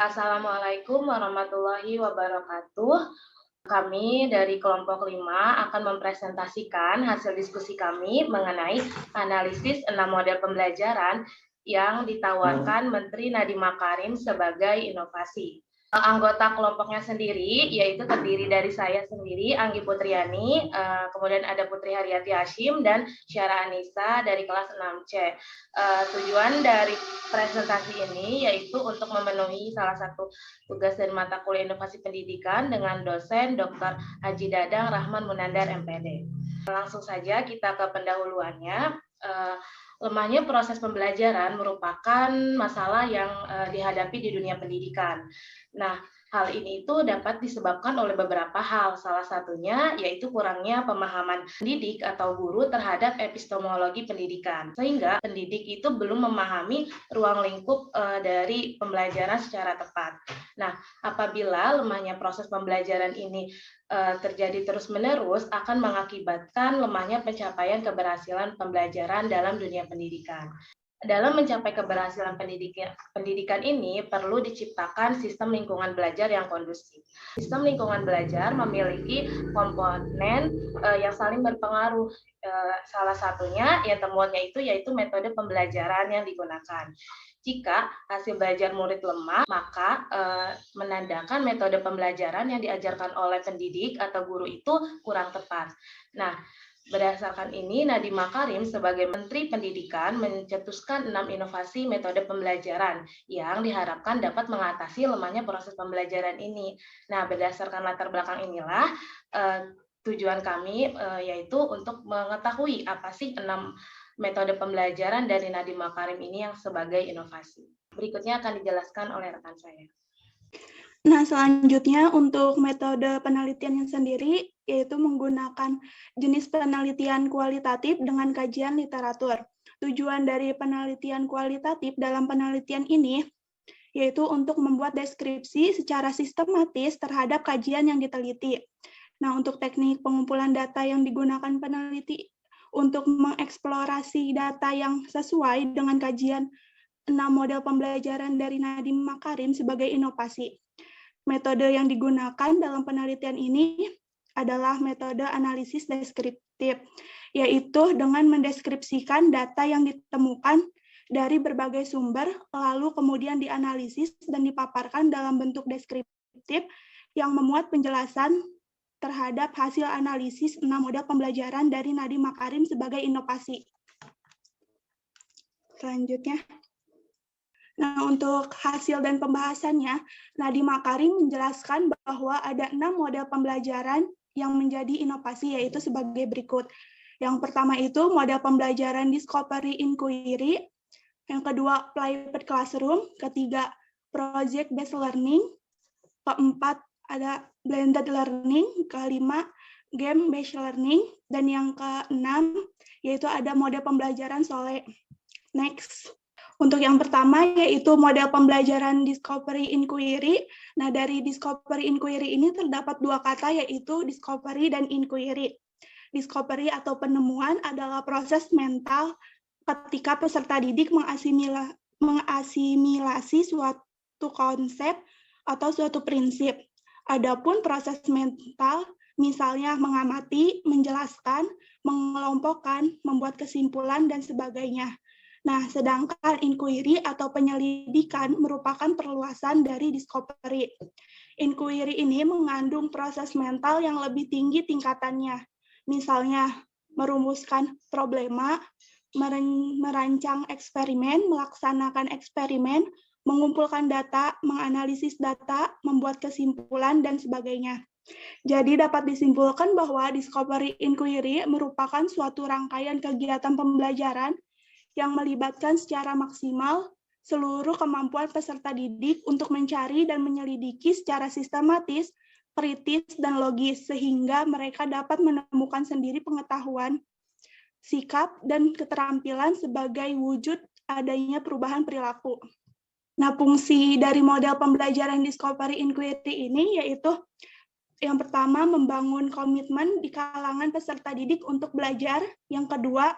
Assalamualaikum warahmatullahi wabarakatuh. Kami dari kelompok 5 akan mempresentasikan hasil diskusi kami mengenai analisis 6 model pembelajaran yang ditawarkan Menteri Nadiem Makarim sebagai inovasi. Anggota kelompoknya sendiri yaitu terdiri dari saya sendiri, Anggi Putriani, kemudian ada Putri Haryati Hashim dan Syara Anissa dari kelas 6C. Tujuan dari presentasi ini yaitu untuk memenuhi salah satu tugas dari mata kuliah inovasi pendidikan dengan dosen Dr. Haji Dadang Rahman Munandar MPD. Langsung saja kita ke pendahuluannya. Lemahnya proses pembelajaran merupakan masalah yang dihadapi di dunia pendidikan. Nah, hal ini itu dapat disebabkan oleh beberapa hal. Salah satunya yaitu kurangnya pemahaman pendidik atau guru terhadap epistemologi pendidikan. Sehingga pendidik itu belum memahami ruang lingkup dari pembelajaran secara tepat. Nah, apabila lemahnya proses pembelajaran ini terjadi terus-menerus akan mengakibatkan lemahnya pencapaian keberhasilan pembelajaran dalam dunia pendidikan. Dalam mencapai keberhasilan pendidikan ini perlu diciptakan sistem lingkungan belajar yang kondusif. Sistem lingkungan belajar memiliki komponen yang saling berpengaruh. Salah satunya yang temuannya itu yaitu metode pembelajaran yang digunakan. Jika hasil belajar murid lemah, maka menandakan metode pembelajaran yang diajarkan oleh pendidik atau guru itu kurang tepat. Nah, berdasarkan ini, Nadiem Makarim sebagai Menteri Pendidikan mencetuskan 6 inovasi metode pembelajaran yang diharapkan dapat mengatasi lemahnya proses pembelajaran ini. Nah, berdasarkan latar belakang inilah, tujuan kami yaitu untuk mengetahui apa sih 6 metode pembelajaran dari Nadiem Makarim ini yang sebagai inovasi. Berikutnya akan dijelaskan oleh rekan saya. Nah, selanjutnya untuk metode penelitiannya sendiri, yaitu menggunakan jenis penelitian kualitatif dengan kajian literatur. Tujuan dari penelitian kualitatif dalam penelitian ini, yaitu untuk membuat deskripsi secara sistematis terhadap kajian yang diteliti. Nah, untuk teknik pengumpulan data yang digunakan peneliti untuk mengeksplorasi data yang sesuai dengan kajian 6 model pembelajaran dari Nadiem Makarim sebagai inovasi. Metode yang digunakan dalam penelitian ini adalah metode analisis deskriptif, yaitu dengan mendeskripsikan data yang ditemukan dari berbagai sumber, lalu kemudian dianalisis dan dipaparkan dalam bentuk deskriptif yang memuat penjelasan terhadap hasil analisis 6 model pembelajaran dari Nadiem Makarim sebagai inovasi. Selanjutnya. Nah, untuk hasil dan pembahasannya, Nadiem Makarim menjelaskan bahwa ada 6 model pembelajaran yang menjadi inovasi, yaitu sebagai berikut. Yang pertama itu model pembelajaran discovery inquiry, yang kedua private classroom, ketiga project based learning, keempat ada blended learning, kelima game based learning, dan yang keenam yaitu ada model pembelajaran SOLE. Next. Untuk yang pertama yaitu model pembelajaran discovery inquiry. Nah, dari discovery inquiry ini terdapat 2 kata yaitu discovery dan inquiry. Discovery atau penemuan adalah proses mental ketika peserta didik mengasimilasi suatu konsep atau suatu prinsip. Adapun proses mental misalnya mengamati, menjelaskan, mengelompokkan, membuat kesimpulan dan sebagainya. Nah, sedangkan inquiry atau penyelidikan merupakan perluasan dari discovery. Inquiry ini mengandung proses mental yang lebih tinggi tingkatannya. Misalnya, merumuskan problema, merancang eksperimen, melaksanakan eksperimen, mengumpulkan data, menganalisis data, membuat kesimpulan, dan sebagainya. Jadi dapat disimpulkan bahwa discovery inquiry merupakan suatu rangkaian kegiatan pembelajaran yang melibatkan secara maksimal seluruh kemampuan peserta didik untuk mencari dan menyelidiki secara sistematis, kritis, dan logis, sehingga mereka dapat menemukan sendiri pengetahuan, sikap, dan keterampilan sebagai wujud adanya perubahan perilaku. Nah, fungsi dari model pembelajaran discovery inquiry ini yaitu yang pertama, membangun komitmen di kalangan peserta didik untuk belajar. Yang kedua,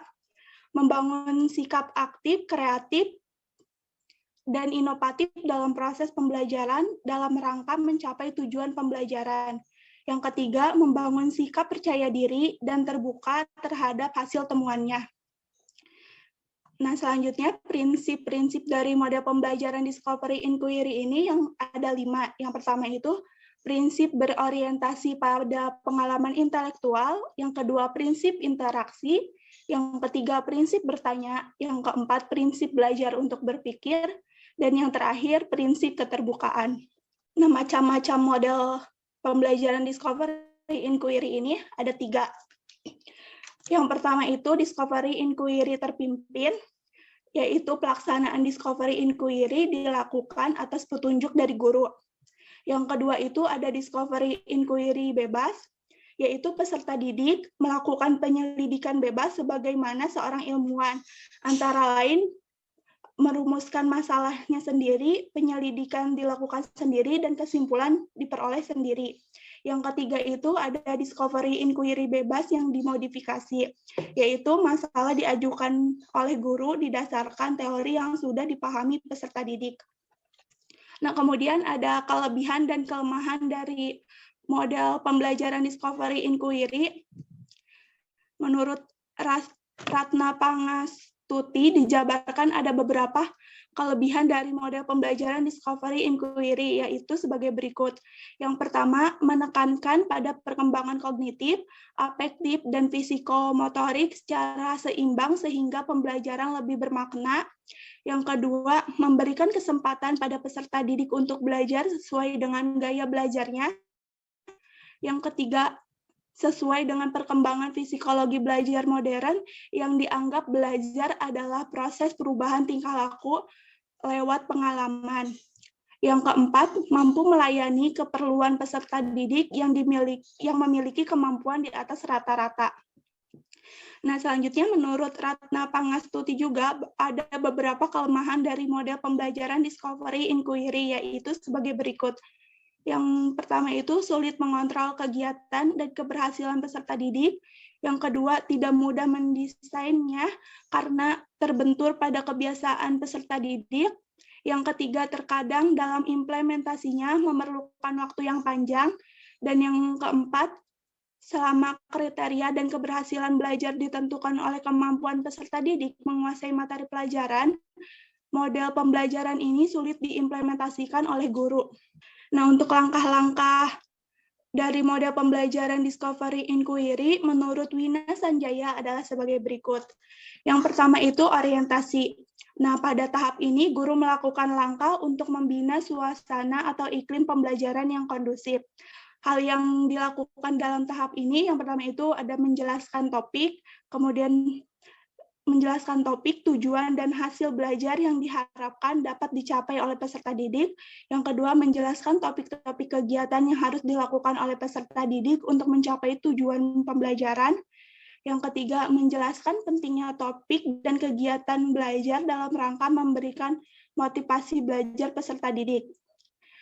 membangun sikap aktif, kreatif, dan inovatif dalam proses pembelajaran dalam rangka mencapai tujuan pembelajaran. Yang ketiga, membangun sikap percaya diri dan terbuka terhadap hasil temuannya. Nah, selanjutnya prinsip-prinsip dari model pembelajaran discovery inquiry ini yang ada 5. Yang pertama itu prinsip berorientasi pada pengalaman intelektual, yang kedua prinsip interaksi, yang ketiga prinsip bertanya, yang keempat prinsip belajar untuk berpikir, dan yang terakhir prinsip keterbukaan. Nah, macam-macam model pembelajaran discovery inquiry ini ada 3. Yang pertama itu discovery inquiry terpimpin, yaitu pelaksanaan discovery inquiry dilakukan atas petunjuk dari guru. Yang kedua itu ada discovery inquiry bebas, yaitu peserta didik melakukan penyelidikan bebas sebagaimana seorang ilmuwan, antara lain merumuskan masalahnya sendiri, penyelidikan dilakukan sendiri, dan kesimpulan diperoleh sendiri. Yang ketiga itu ada discovery inquiry bebas yang dimodifikasi, yaitu masalah diajukan oleh guru didasarkan teori yang sudah dipahami peserta didik. Nah, kemudian ada kelebihan dan kelemahan dari model pembelajaran discovery inquiry. Menurut Ratna Pangastuti dijabarkan ada beberapa kelebihan dari model pembelajaran discovery inquiry, yaitu sebagai berikut. Yang pertama, menekankan pada perkembangan kognitif, afektif, dan fisikomotorik secara seimbang sehingga pembelajaran lebih bermakna. Yang kedua, memberikan kesempatan pada peserta didik untuk belajar sesuai dengan gaya belajarnya. Yang ketiga, sesuai dengan perkembangan psikologi belajar modern yang dianggap belajar adalah proses perubahan tingkah laku lewat pengalaman. Yang keempat, mampu melayani keperluan peserta didik yang memiliki kemampuan di atas rata-rata. Nah, selanjutnya menurut Ratna Pangastuti juga ada beberapa kelemahan dari model pembelajaran discovery inquiry, yaitu sebagai berikut. Yang pertama itu sulit mengontrol kegiatan dan keberhasilan peserta didik. Yang kedua, tidak mudah mendesainnya karena terbentur pada kebiasaan peserta didik. Yang ketiga, terkadang dalam implementasinya memerlukan waktu yang panjang. Dan yang keempat, selama kriteria dan keberhasilan belajar ditentukan oleh kemampuan peserta didik menguasai materi pelajaran, model pembelajaran ini sulit diimplementasikan oleh guru. Nah, untuk langkah-langkah dari model pembelajaran discovery inquiry, menurut Wina Sanjaya adalah sebagai berikut. Yang pertama itu orientasi. Nah, pada tahap ini, guru melakukan langkah untuk membina suasana atau iklim pembelajaran yang kondusif. Hal yang dilakukan dalam tahap ini, yang pertama itu ada menjelaskan topik, kemudian menjelaskan topik, tujuan, dan hasil belajar yang diharapkan dapat dicapai oleh peserta didik. Yang kedua, menjelaskan topik-topik kegiatan yang harus dilakukan oleh peserta didik untuk mencapai tujuan pembelajaran. Yang ketiga, menjelaskan pentingnya topik dan kegiatan belajar dalam rangka memberikan motivasi belajar peserta didik.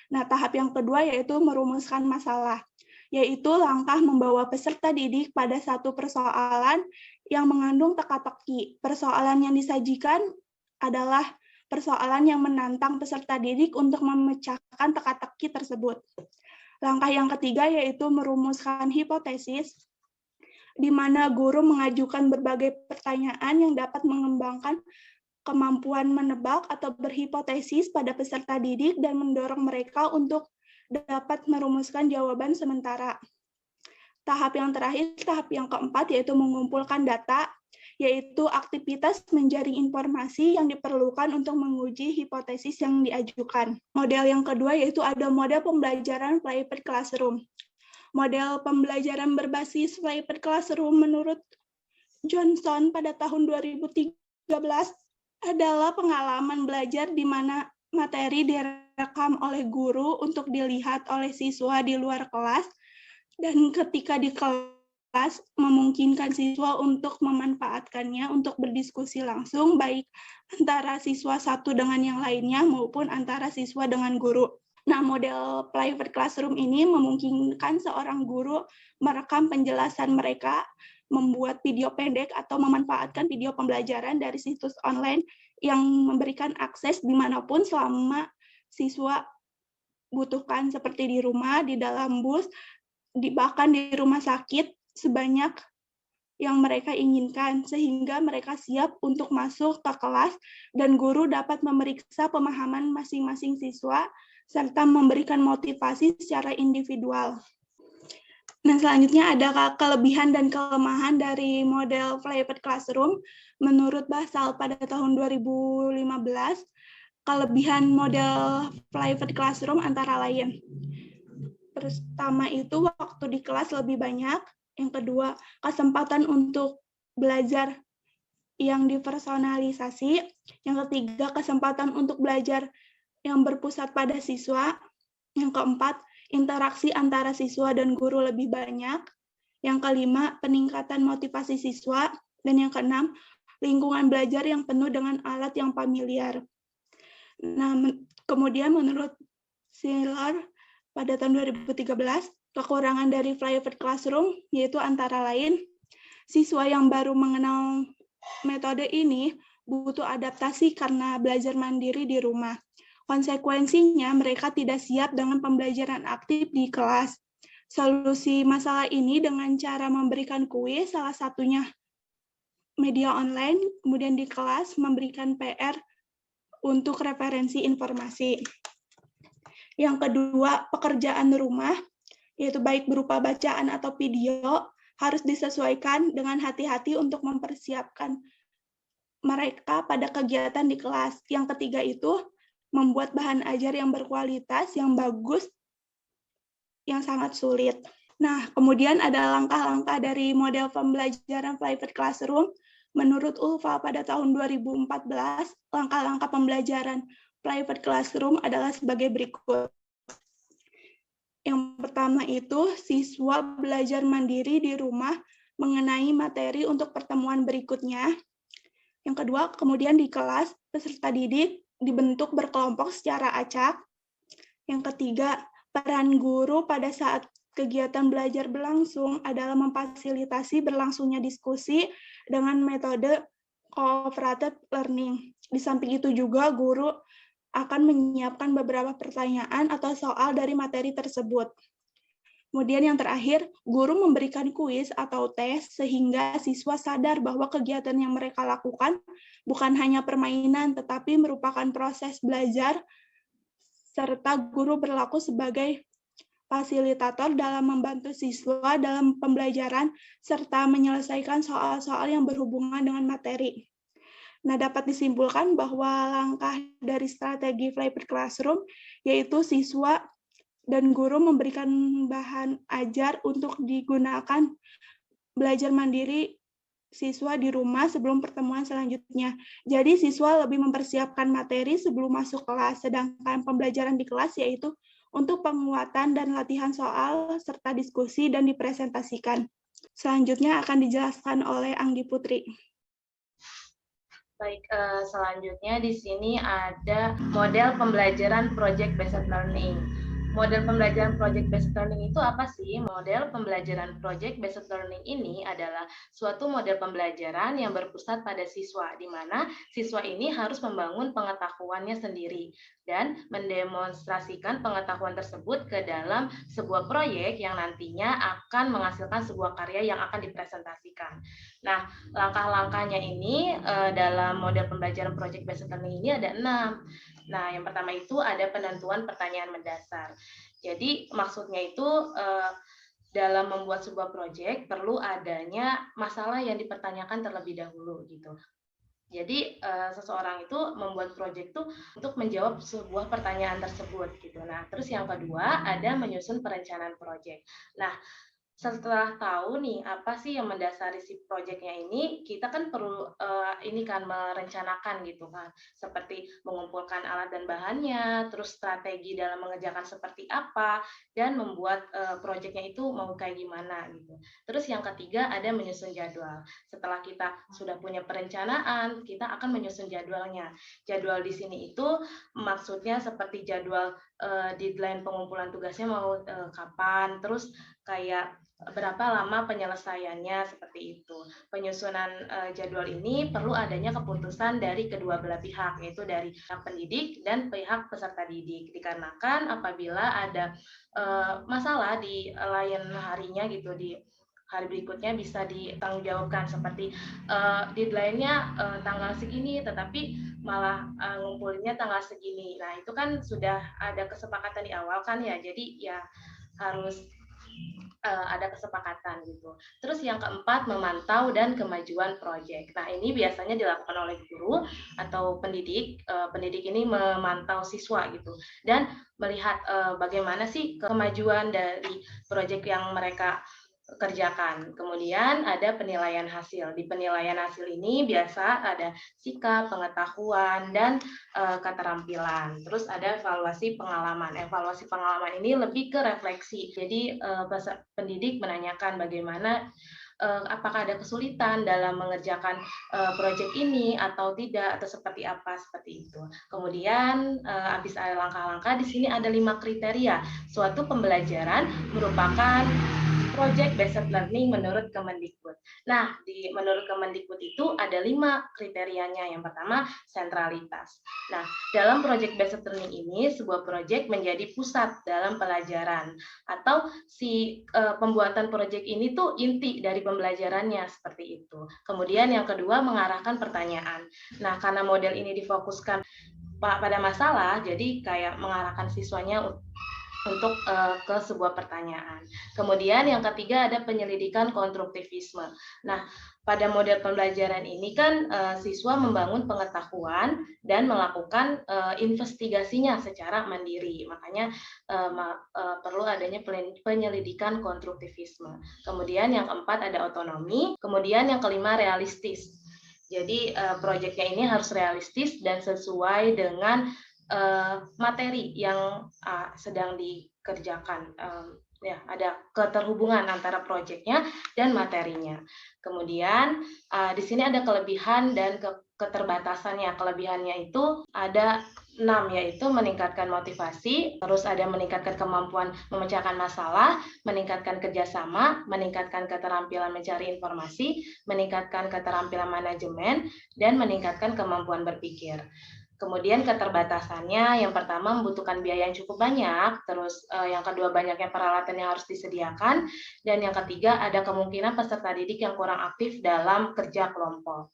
Nah, tahap yang kedua yaitu merumuskan masalah, yaitu langkah membawa peserta didik pada satu persoalan yang mengandung teka-teki. Persoalan yang disajikan adalah persoalan yang menantang peserta didik untuk memecahkan teka-teki tersebut. Langkah yang ketiga yaitu merumuskan hipotesis, di mana guru mengajukan berbagai pertanyaan yang dapat mengembangkan kemampuan menebak atau berhipotesis pada peserta didik dan mendorong mereka untuk dapat merumuskan jawaban sementara. Tahap yang terakhir, tahap yang keempat, yaitu mengumpulkan data, yaitu aktivitas menjaring informasi yang diperlukan untuk menguji hipotesis yang diajukan. Model yang kedua yaitu ada model pembelajaran flipped classroom. Model pembelajaran berbasis flipped classroom menurut Johnson pada tahun 2013 adalah pengalaman belajar di mana materi direkam oleh guru untuk dilihat oleh siswa di luar kelas, dan ketika di kelas memungkinkan siswa untuk memanfaatkannya untuk berdiskusi langsung, baik antara siswa satu dengan yang lainnya maupun antara siswa dengan guru. Nah, model private classroom ini memungkinkan seorang guru merekam penjelasan mereka, membuat video pendek atau memanfaatkan video pembelajaran dari situs online yang memberikan akses dimanapun selama siswa butuhkan, seperti di rumah, di dalam bus, bahkan di rumah sakit, sebanyak yang mereka inginkan, sehingga mereka siap untuk masuk ke kelas dan guru dapat memeriksa pemahaman masing-masing siswa serta memberikan motivasi secara individual. Nah, selanjutnya ada kelebihan dan kelemahan dari model private classroom. Menurut Basel pada tahun 2015, kelebihan model private classroom antara lain. Pertama itu waktu di kelas lebih banyak. Yang kedua, kesempatan untuk belajar yang dipersonalisasi. Yang ketiga, kesempatan untuk belajar yang berpusat pada siswa. Yang keempat, interaksi antara siswa dan guru lebih banyak. Yang kelima, peningkatan motivasi siswa. Dan yang keenam, lingkungan belajar yang penuh dengan alat yang familiar. Nah, kemudian menurut Schiller pada tahun 2013, kekurangan dari private classroom yaitu antara lain, siswa yang baru mengenal metode ini butuh adaptasi karena belajar mandiri di rumah. Konsekuensinya, mereka tidak siap dengan pembelajaran aktif di kelas. Solusi masalah ini dengan cara memberikan kuis, salah satunya media online, kemudian di kelas memberikan PR untuk referensi informasi. Yang kedua, pekerjaan rumah, yaitu baik berupa bacaan atau video, harus disesuaikan dengan hati-hati untuk mempersiapkan mereka pada kegiatan di kelas. Yang ketiga itu, membuat bahan ajar yang berkualitas, yang bagus, yang sangat sulit. Nah, kemudian ada langkah-langkah dari model pembelajaran private classroom. Menurut ULFA pada tahun 2014, langkah-langkah pembelajaran private classroom adalah sebagai berikut. Yang pertama itu, siswa belajar mandiri di rumah mengenai materi untuk pertemuan berikutnya. Yang kedua, kemudian di kelas, peserta didik dibentuk berkelompok secara acak. Yang ketiga, peran guru pada saat kegiatan belajar berlangsung adalah memfasilitasi berlangsungnya diskusi dengan metode cooperative learning. Di samping itu juga guru akan menyiapkan beberapa pertanyaan atau soal dari materi tersebut. Kemudian yang terakhir, guru memberikan kuis atau tes sehingga siswa sadar bahwa kegiatan yang mereka lakukan bukan hanya permainan, tetapi merupakan proses belajar, serta guru berlaku sebagai fasilitator dalam membantu siswa dalam pembelajaran, serta menyelesaikan soal-soal yang berhubungan dengan materi. Nah, dapat disimpulkan bahwa langkah dari strategi private classroom yaitu siswa dan guru memberikan bahan ajar untuk digunakan belajar mandiri siswa di rumah sebelum pertemuan selanjutnya. Jadi siswa lebih mempersiapkan materi sebelum masuk kelas, sedangkan pembelajaran di kelas yaitu untuk penguatan dan latihan soal serta diskusi dan dipresentasikan. Selanjutnya akan dijelaskan oleh Anggi Putri. Baik, selanjutnya di sini ada model pembelajaran project based learning. Model pembelajaran project based learning itu apa sih? Model pembelajaran project based learning ini adalah suatu model pembelajaran yang berpusat pada siswa, di mana siswa ini harus membangun pengetahuannya sendiri dan mendemonstrasikan pengetahuan tersebut ke dalam sebuah proyek yang nantinya akan menghasilkan sebuah karya yang akan dipresentasikan. Nah, langkah-langkahnya ini dalam model pembelajaran project based learning ini ada 6. Nah, yang pertama itu ada penentuan pertanyaan mendasar. Jadi, maksudnya itu dalam membuat sebuah proyek perlu adanya masalah yang dipertanyakan terlebih dahulu gitu. Jadi seseorang itu membuat proyek itu untuk menjawab sebuah pertanyaan tersebut gitu. Nah, terus yang kedua ada menyusun perencanaan proyek. Nah, setelah tahu nih apa sih yang mendasari si proyeknya ini, kita kan perlu ini kan merencanakan gitu kan, seperti mengumpulkan alat dan bahannya, terus strategi dalam mengerjakan seperti apa, dan membuat proyeknya itu mau kayak gimana gitu. Terus yang ketiga ada menyusun jadwal. Setelah kita sudah punya perencanaan, kita akan menyusun jadwalnya. Jadwal di sini itu maksudnya seperti jadwal deadline pengumpulan tugasnya mau kapan, terus kayak berapa lama penyelesaiannya, seperti itu. Penyusunan jadwal ini perlu adanya keputusan dari kedua belah pihak, yaitu dari pihak pendidik dan pihak peserta didik. Dikarenakan apabila ada masalah di lain harinya gitu, di hari berikutnya bisa ditanggungjawabkan, seperti deadline-nya tanggal segini tetapi malah ngumpulinnya tanggal segini. Nah, itu kan sudah ada kesepakatan di awal kan ya. Jadi ya harus ada kesepakatan gitu. Terus yang keempat, memantau dan kemajuan proyek. Nah, ini biasanya dilakukan oleh guru atau pendidik. Pendidik ini memantau siswa gitu dan melihat bagaimana sih kemajuan dari proyek yang mereka kerjakan. Kemudian ada penilaian hasil. Di penilaian hasil ini biasa ada sikap, pengetahuan, dan keterampilan. Terus ada evaluasi pengalaman. Evaluasi pengalaman ini lebih ke refleksi. Jadi pendidik menanyakan bagaimana apakah ada kesulitan dalam mengerjakan proyek ini atau tidak, atau seperti apa, seperti itu. Kemudian habis ada langkah-langkah, di sini ada 5 kriteria. Suatu pembelajaran merupakan project based learning menurut Kemendikbud. Nah, menurut Kemendikbud itu ada 5 kriterianya. Yang pertama, sentralitas. Nah, dalam project based learning ini, sebuah project menjadi pusat dalam pelajaran, atau si pembuatan project ini tuh inti dari pembelajarannya, seperti itu. Kemudian yang kedua, mengarahkan pertanyaan. Nah, karena model ini difokuskan pada masalah, jadi kayak mengarahkan siswanya untuk ke sebuah pertanyaan. Kemudian yang ketiga ada penyelidikan konstruktivisme. Nah, pada model pembelajaran ini kan siswa membangun pengetahuan dan melakukan investigasinya secara mandiri. Makanya perlu adanya penyelidikan konstruktivisme. Kemudian yang keempat ada otonomi. Kemudian yang kelima realistis. Jadi proyeknya ini harus realistis dan sesuai dengan materi yang sedang dikerjakan. Ya, ada keterhubungan antara proyeknya dan materinya. Kemudian di sini ada kelebihan dan keterbatasannya. Kelebihannya itu ada 6, yaitu meningkatkan motivasi, terus ada meningkatkan kemampuan memecahkan masalah, meningkatkan kerjasama, meningkatkan keterampilan mencari informasi, meningkatkan keterampilan manajemen, dan meningkatkan kemampuan berpikir. Kemudian keterbatasannya, yang pertama membutuhkan biaya yang cukup banyak, terus yang kedua banyaknya peralatan yang harus disediakan, dan yang ketiga ada kemungkinan peserta didik yang kurang aktif dalam kerja kelompok.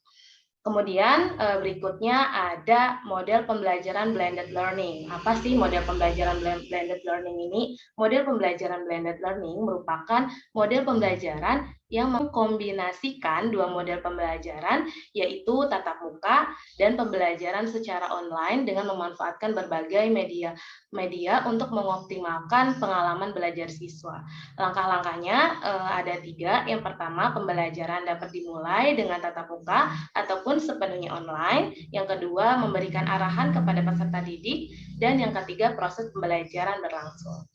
Kemudian berikutnya ada model pembelajaran blended learning. Apa sih model pembelajaran blended learning ini? Model pembelajaran blended learning merupakan model pembelajaran yang mengkombinasikan 2 model pembelajaran, yaitu tatap muka dan pembelajaran secara online dengan memanfaatkan berbagai media untuk mengoptimalkan pengalaman belajar siswa. Langkah-langkahnya ada 3. Yang pertama, pembelajaran dapat dimulai dengan tatap muka ataupun sepenuhnya online. Yang kedua, memberikan arahan kepada peserta didik. Dan yang ketiga, proses pembelajaran berlangsung.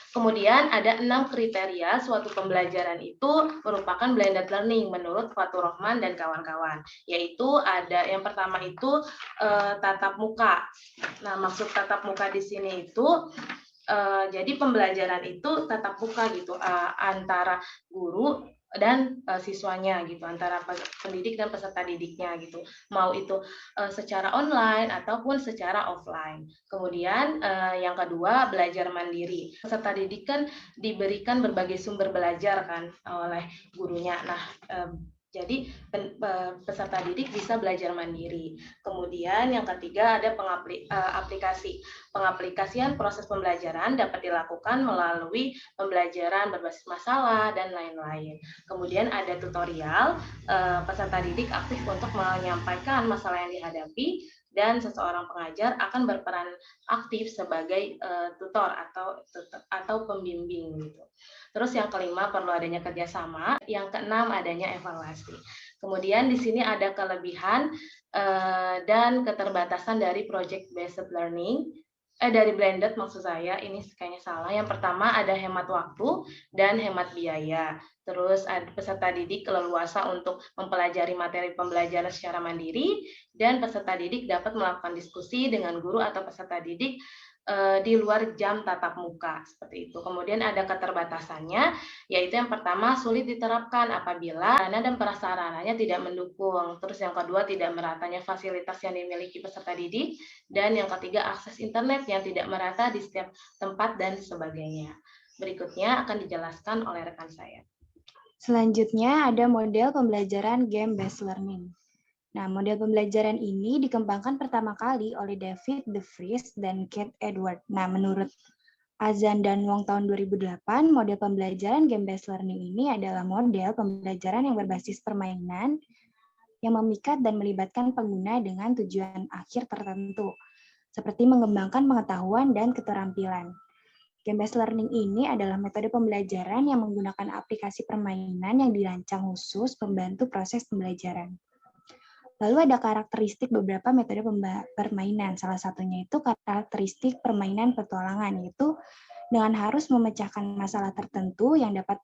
Kemudian ada 6 kriteria suatu pembelajaran itu merupakan blended learning menurut Fatur Rahman dan kawan-kawan. Yaitu ada yang pertama itu tatap muka. Nah, maksud tatap muka di sini itu jadi pembelajaran itu tatap muka gitu, antara guru dan siswanya gitu, antara pendidik dan peserta didiknya gitu, mau itu secara online ataupun secara offline. Kemudian yang kedua, belajar mandiri. Peserta didik kan diberikan berbagai sumber belajar kan oleh gurunya. Nah, jadi peserta didik bisa belajar mandiri. Kemudian yang ketiga ada aplikasi. Pengaplikasian proses pembelajaran dapat dilakukan melalui pembelajaran berbasis masalah dan lain-lain. Kemudian ada tutorial, peserta didik aktif untuk menyampaikan masalah yang dihadapi, dan seseorang pengajar akan berperan aktif sebagai tutor atau pembimbing gitu. Terus yang kelima, perlu adanya kerjasama. Yang keenam, adanya evaluasi. Kemudian di sini ada kelebihan dan keterbatasan dari project based learning. Dari blended maksud saya, ini kayaknya salah. Yang pertama ada hemat waktu dan hemat biaya. Terus ada peserta didik leluasa untuk mempelajari materi pembelajaran secara mandiri, dan peserta didik dapat melakukan diskusi dengan guru atau peserta didik di luar jam tatap muka seperti itu. Kemudian ada keterbatasannya, yaitu yang pertama sulit diterapkan apabila sarana dan prasarananya tidak mendukung. Terus yang kedua tidak meratanya fasilitas yang dimiliki peserta didik, dan yang ketiga akses internet yang tidak merata di setiap tempat dan sebagainya. Berikutnya akan dijelaskan oleh rekan saya. Selanjutnya ada model pembelajaran game-based learning. Nah, model pembelajaran ini dikembangkan pertama kali oleh David De Vries dan Kate Edward. Nah, menurut Azan dan Wong tahun 2008, model pembelajaran game-based learning ini adalah model pembelajaran yang berbasis permainan yang memikat dan melibatkan pengguna dengan tujuan akhir tertentu, seperti mengembangkan pengetahuan dan keterampilan. Game-based learning ini adalah metode pembelajaran yang menggunakan aplikasi permainan yang dirancang khusus membantu proses pembelajaran. Lalu ada karakteristik beberapa metode permainan. Salah satunya itu karakteristik permainan petualangan, yaitu dengan harus memecahkan masalah tertentu yang dapat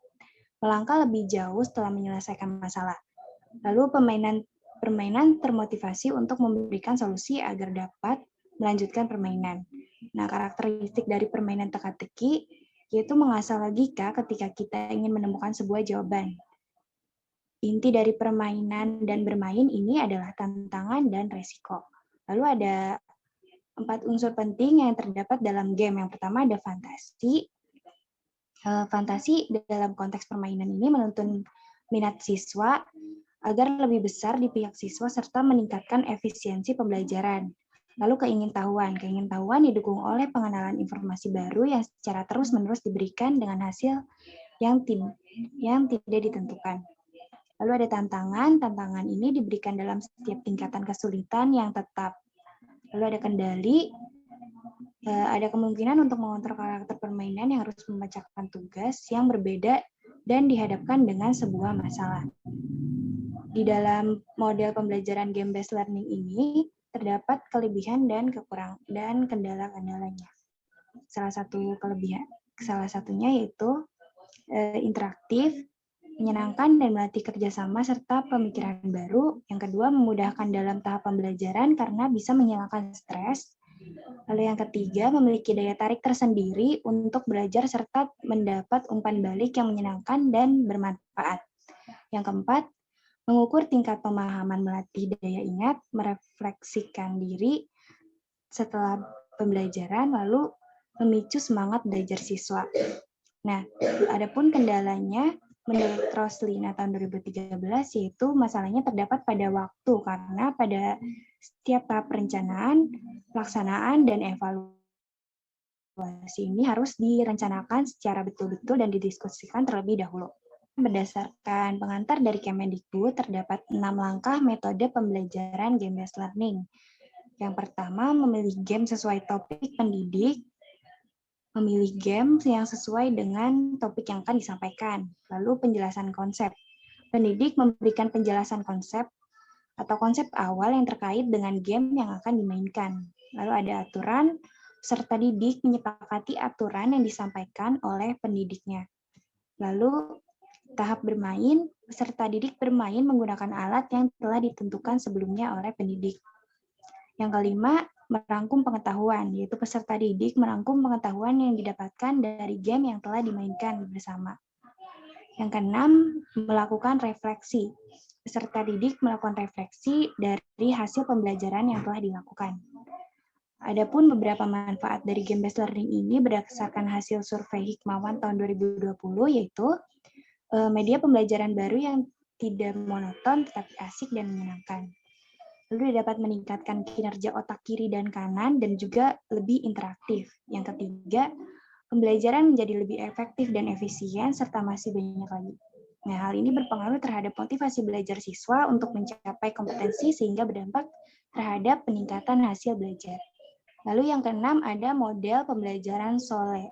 melangkah lebih jauh setelah menyelesaikan masalah. Lalu permainan termotivasi untuk memberikan solusi agar dapat melanjutkan permainan. Nah, karakteristik dari permainan teka-teki yaitu mengasah logika ketika kita ingin menemukan sebuah jawaban. Inti dari permainan dan bermain ini adalah tantangan dan resiko. Lalu ada 4 unsur penting yang terdapat dalam game. Yang pertama ada fantasi. Fantasi dalam konteks permainan ini menuntun minat siswa agar lebih besar di pihak siswa serta meningkatkan efisiensi pembelajaran. Lalu keingintahuan. Keingintahuan didukung oleh pengenalan informasi baru yang secara terus-menerus diberikan dengan hasil yang tidak ditentukan. Lalu ada tantangan. Tantangan ini diberikan dalam setiap tingkatan kesulitan yang tetap. Lalu ada kendali. Ada kemungkinan untuk mengontrol karakter permainan yang harus memecahkan tugas yang berbeda dan dihadapkan dengan sebuah masalah. Di dalam model pembelajaran game-based learning ini terdapat kelebihan dan kekurangan dan kendala-kendalanya. Salah satunya yaitu interaktif, menyenangkan dan melatih kerjasama serta pemikiran baru. Yang kedua, memudahkan dalam tahap pembelajaran karena bisa menghilangkan stres. Lalu yang ketiga, memiliki daya tarik tersendiri untuk belajar serta mendapat umpan balik yang menyenangkan dan bermanfaat. Yang keempat, mengukur tingkat pemahaman, melatih daya ingat, merefleksikan diri setelah pembelajaran, lalu memicu semangat belajar siswa. Nah, adapun kendalanya, menurut Roslina tahun 2013, yaitu masalahnya terdapat pada waktu, karena pada setiap tahap perencanaan, pelaksanaan, dan evaluasi ini harus direncanakan secara betul-betul dan didiskusikan terlebih dahulu. Berdasarkan pengantar dari Kemendikbud, terdapat 6 langkah metode pembelajaran game-based learning. Yang pertama, memilih game sesuai topik pendidik, memilih game yang sesuai dengan topik yang akan disampaikan. Lalu penjelasan konsep. Pendidik memberikan penjelasan konsep atau konsep awal yang terkait dengan game yang akan dimainkan. Lalu ada aturan, peserta didik menyepakati aturan yang disampaikan oleh pendidiknya. Lalu tahap bermain, peserta didik bermain menggunakan alat yang telah ditentukan sebelumnya oleh pendidik. Yang kelima, merangkum pengetahuan, yaitu peserta didik merangkum pengetahuan yang didapatkan dari game yang telah dimainkan bersama. Yang keenam, melakukan refleksi. Peserta didik melakukan refleksi dari hasil pembelajaran yang telah dilakukan. Adapun beberapa manfaat dari game-based learning ini berdasarkan hasil survei Hikmawan tahun 2020, yaitu media pembelajaran baru yang tidak monoton tetapi asik dan menyenangkan. Lalu dapat meningkatkan kinerja otak kiri dan kanan dan juga lebih interaktif. Yang ketiga, pembelajaran menjadi lebih efektif dan efisien serta masih banyak lagi. Nah, hal ini berpengaruh terhadap motivasi belajar siswa untuk mencapai kompetensi sehingga berdampak terhadap peningkatan hasil belajar. Lalu yang keenam ada model pembelajaran SOLE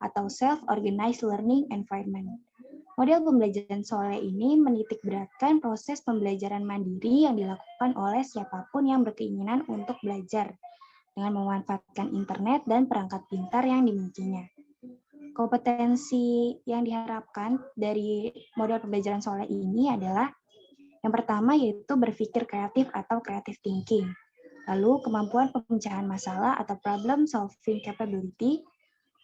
atau Self-Organized Learning Environment. Model pembelajaran SOLE ini menitikberatkan proses pembelajaran mandiri yang dilakukan oleh siapapun yang berkeinginan untuk belajar dengan memanfaatkan internet dan perangkat pintar yang dimilikinya. Kompetensi yang diharapkan dari model pembelajaran SOLE ini adalah yang pertama yaitu berpikir kreatif atau creative thinking. Lalu kemampuan pemecahan masalah atau problem solving capability.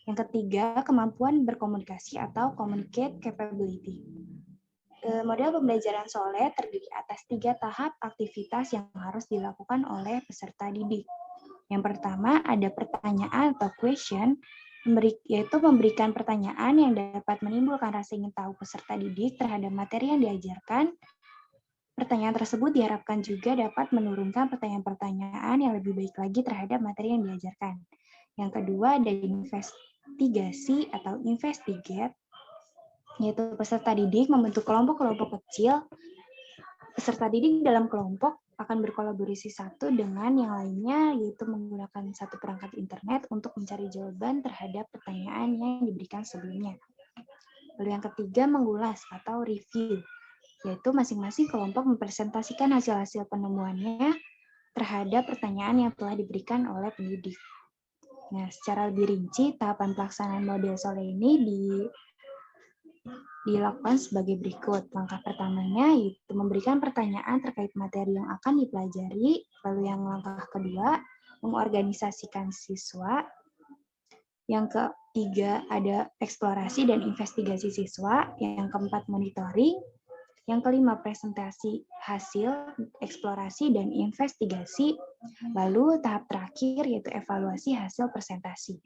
Yang ketiga, kemampuan berkomunikasi atau communicate capability. Model pembelajaran SOLE terdiri atas 3 tahap aktivitas yang harus dilakukan oleh peserta didik. Yang pertama ada pertanyaan atau question, yaitu memberikan pertanyaan yang dapat menimbulkan rasa ingin tahu peserta didik terhadap materi yang diajarkan. Pertanyaan tersebut diharapkan juga dapat menurunkan pertanyaan-pertanyaan yang lebih baik lagi terhadap materi yang diajarkan. Yang kedua ada investigasi atau investigate, yaitu peserta didik membentuk kelompok-kelompok kecil. Peserta didik dalam kelompok akan berkolaborasi satu dengan yang lainnya, yaitu menggunakan satu perangkat internet untuk mencari jawaban terhadap pertanyaan yang diberikan sebelumnya. Lalu yang ketiga, mengulas atau review, yaitu masing-masing kelompok mempresentasikan hasil-hasil penemuannya terhadap pertanyaan yang telah diberikan oleh pendidik. Nah, secara lebih rinci, tahapan pelaksanaan model SOLE ini dilakukan sebagai berikut. Langkah pertamanya yaitu memberikan pertanyaan terkait materi yang akan dipelajari. Lalu yang langkah kedua, mengorganisasikan siswa. Yang ketiga, ada eksplorasi dan investigasi siswa. Yang keempat, monitoring. Yang kelima, presentasi hasil, eksplorasi, dan investigasi. Lalu tahap terakhir yaitu evaluasi hasil presentasi.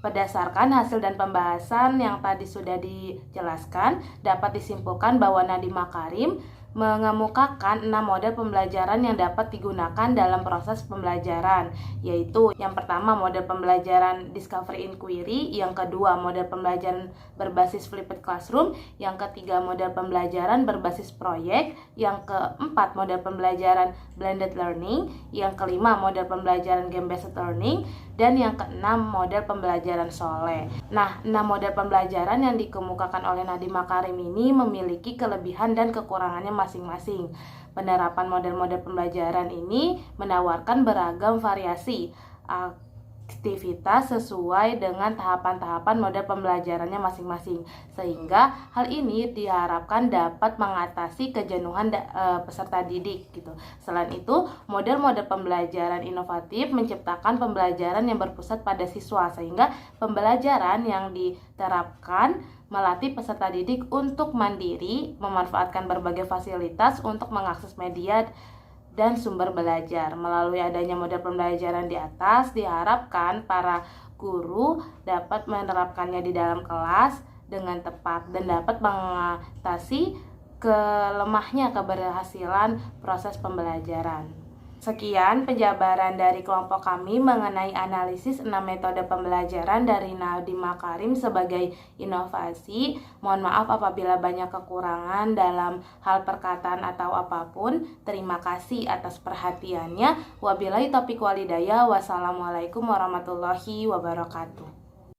Berdasarkan hasil dan pembahasan yang tadi sudah dijelaskan, dapat disimpulkan bahwa Nadiem Makarim mengemukakan 6 model pembelajaran yang dapat digunakan dalam proses pembelajaran, yaitu yang pertama model pembelajaran Discovery Inquiry, yang kedua model pembelajaran berbasis Flipped Classroom, yang ketiga model pembelajaran berbasis proyek, yang keempat model pembelajaran Blended Learning, yang kelima model pembelajaran Game-Based Learning, dan yang keenam model pembelajaran SOLE. Nah, 6 model pembelajaran yang dikemukakan oleh Nadiem Makarim ini memiliki kelebihan dan kekurangannya masing-masing. Penerapan model-model pembelajaran ini menawarkan beragam variasi aktivitas sesuai dengan tahapan-tahapan model pembelajarannya masing-masing, sehingga hal ini diharapkan dapat mengatasi kejenuhan peserta didik gitu. Selain itu, model-model pembelajaran inovatif menciptakan pembelajaran yang berpusat pada siswa, sehingga pembelajaran yang diterapkan melatih peserta didik untuk mandiri, memanfaatkan berbagai fasilitas untuk mengakses media dan sumber belajar. Melalui adanya model pembelajaran di atas, diharapkan para guru dapat menerapkannya di dalam kelas dengan tepat dan dapat mengatasi kelemahnya keberhasilan proses pembelajaran. Sekian penjabaran dari kelompok kami mengenai analisis 6 metode pembelajaran dari Nadiem Makarim sebagai inovasi. Mohon maaf apabila banyak kekurangan dalam hal perkataan atau apapun. Terima kasih atas perhatiannya. Wabillahi taufiq walhidayah. Wassalamualaikum warahmatullahi wabarakatuh.